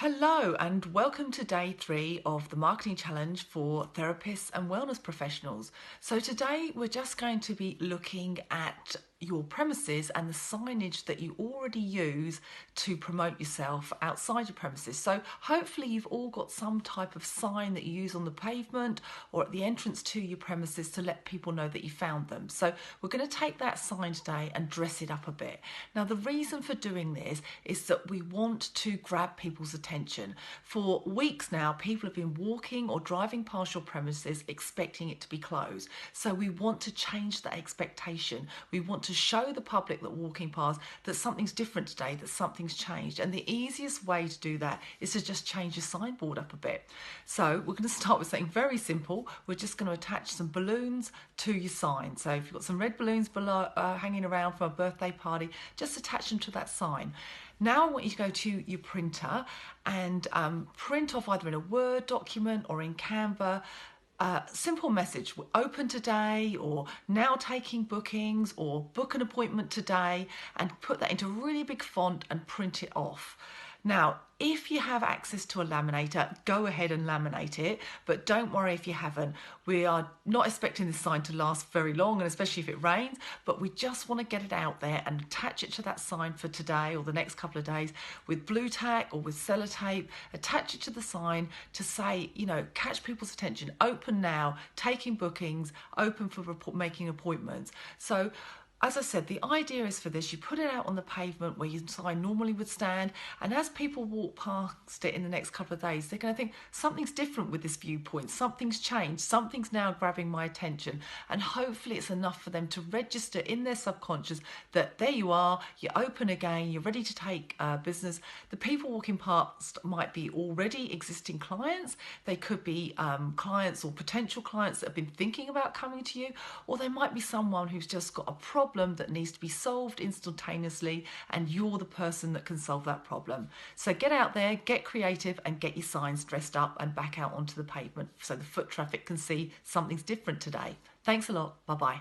Hello and welcome to day 3 of the marketing challenge for therapists and wellness professionals. So today we're just going to be looking at your premises and the signage that you already use to promote yourself outside your premises. So hopefully you've all got some type of sign that you use on the pavement or at the entrance to your premises to let people know that you found them. So we're going to take that sign today and dress it up a bit. Now the reason for doing this is that we want to grab people's attention. For weeks now, people have been walking or driving past your premises expecting it to be closed. So we want to change that expectation. We want to show the public that walking past that something's different today, that something's changed. And the easiest way to do that is to just change your signboard up a bit. So we're going to start with something very simple. We're just going to attach some balloons to your sign. So if you've got some red balloons below, hanging around for a birthday party, just attach them to that sign. Now I want you to go to your printer and print off either in a Word document or in Canva simple message: open today, or now taking bookings, or book an appointment today, and put that into really big font and print it off. Now, if you have access to a laminator, go ahead and laminate it, but don't worry if you haven't. We are not expecting this sign to last very long, and especially if it rains, but we just want to get it out there and attach it to that sign for today or the next couple of days with blue tack or with sellotape. Attach it to the sign to say, catch people's attention. Open now, taking bookings, open for making appointments. So as I said, the idea is for this: you put it out on the pavement where your sign normally would stand, and as people walk past it in the next couple of days, they're going to think something's different with this viewpoint, something's changed, something's now grabbing my attention, and hopefully it's enough for them to register in their subconscious that there you are, you're open again, you're ready to take business. The people walking past might be already existing clients, they could be clients or potential clients that have been thinking about coming to you, or they might be someone who's just got a problem that needs to be solved instantaneously, and you're the person that can solve that problem. So get out there, get creative, and get your signs dressed up and back out onto the pavement so the foot traffic can see something's different today. Thanks a lot. Bye-bye.